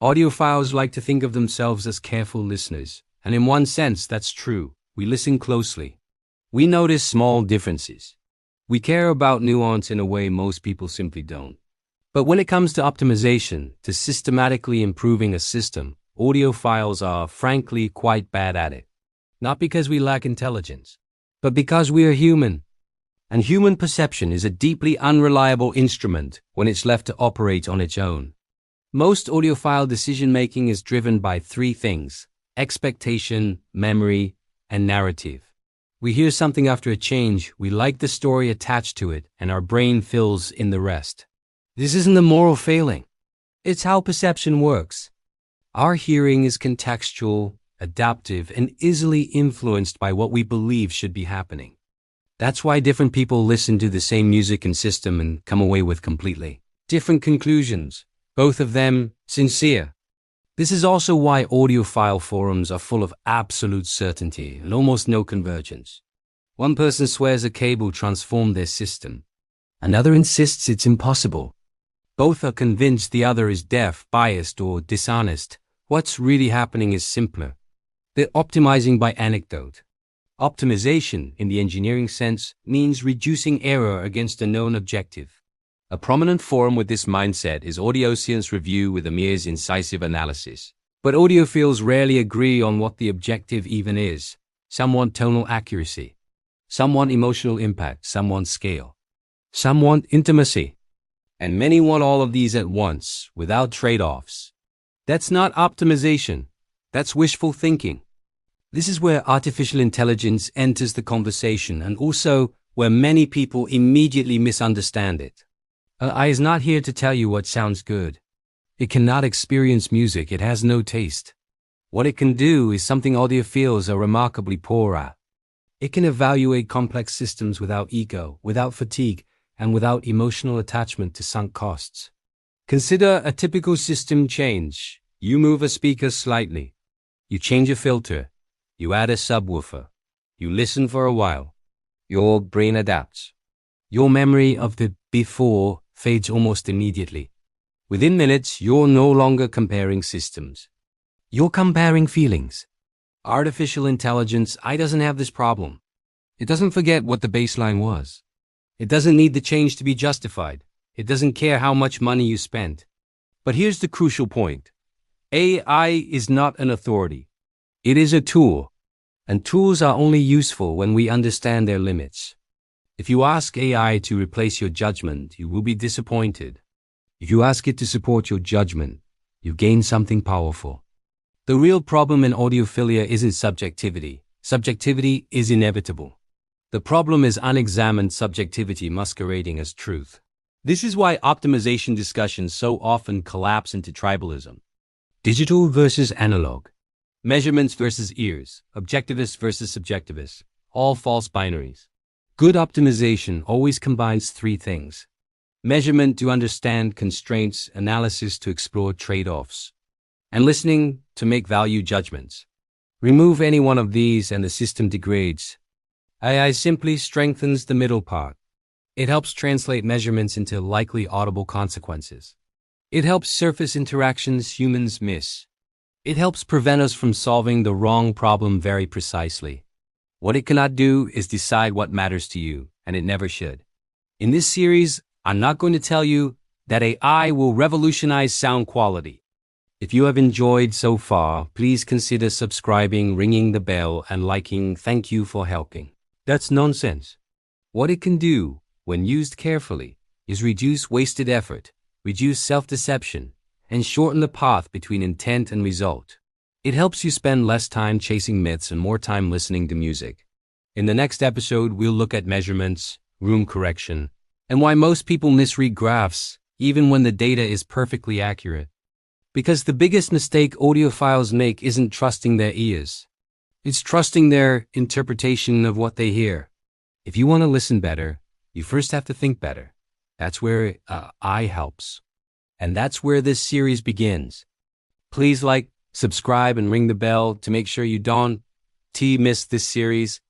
Audiophiles like to think of themselves as careful listeners, and in one sense that's true. We listen closely. We notice small differences. We care about nuance in a way most people simply don't. But when it comes to optimization, to systematically improving a system, audiophiles are, frankly, quite bad at it. Not because we lack intelligence, but because we are human. And human perception is a deeply unreliable instrument when it's left to operate on its own. Most audiophile decision-making is driven by three things: expectation, memory, and narrative. We hear something after a change, we like the story attached to it, and our brain fills in the rest. This isn't a moral failing. It's how perception works. Our hearing is contextual, adaptive, and easily influenced by what we believe should be happening. That's why different people listen to the same music and system and come away with completely different conclusions, both of them sincere. This is also why audiophile forums are full of absolute certainty and almost no convergence. One person swears a cable transformed their system. Another insists it's impossible. Both are convinced the other is deaf, biased, or dishonest. What's really happening is simpler. They're optimizing by anecdote. Optimization, in the engineering sense, means reducing error against a known objective. A prominent forum with this mindset is Audioscience Review with Amir's incisive analysis. But audiophiles rarely agree on what the objective even is. Some want tonal accuracy. Some want emotional impact. Some want scale. Some want intimacy. And many want all of these at once, without trade-offs. That's not optimization. That's wishful thinking. This is where artificial intelligence enters the conversation, and also where many people immediately misunderstand it. AI is not here to tell you what sounds good. It cannot experience music. It has no taste. What it can do is something audiophiles are remarkably poor at. It can evaluate complex systems without ego, without fatigue, and without emotional attachment to sunk costs. Consider a typical system change. You move a speaker slightly. You change a filter. You add a subwoofer. You listen for a while. Your brain adapts. Your memory of the before fades almost immediately. Within minutes, you're no longer comparing systems. You're comparing feelings. Artificial intelligence, AI doesn't have this problem. It doesn't forget what the baseline was. It doesn't need the change to be justified. It doesn't care how much money you spent. But here's the crucial point. AI is not an authority. It is a tool. And tools are only useful when we understand their limits. If you ask AI to replace your judgment, you will be disappointed. If you ask it to support your judgment, you gain something powerful. The real problem in audiophilia isn't subjectivity. Subjectivity is inevitable. The problem is unexamined subjectivity masquerading as truth. This is why optimization discussions so often collapse into tribalism. Digital versus analog. Measurements versus ears. Objectivists versus subjectivists. All false binaries. Good optimization always combines three things: measurement to understand constraints, analysis to explore trade-offs, and listening to make value judgments. Remove any one of these and the system degrades. AI simply strengthens the middle part. It helps translate measurements into likely audible consequences. It helps surface interactions humans miss. It helps prevent us from solving the wrong problem very precisely. What it cannot do is decide what matters to you, and it never should. In this series, I'm not going to tell you that AI will revolutionize sound quality. If you have enjoyed so far, please consider subscribing, ringing the bell, and liking. Thank you for helping. That's nonsense. What it can do, when used carefully, is reduce wasted effort, reduce self-deception, and shorten the path between intent and result. It helps you spend less time chasing myths and more time listening to music. In the next episode, we'll look at measurements, room correction, and why most people misread graphs, even when the data is perfectly accurate. Because the biggest mistake audiophiles make isn't trusting their ears. It's trusting their interpretation of what they hear. If you want to listen better, you first have to think better. That's where I helps. And that's where this series begins. Please like, subscribe, and ring the bell to make sure you don't miss this series.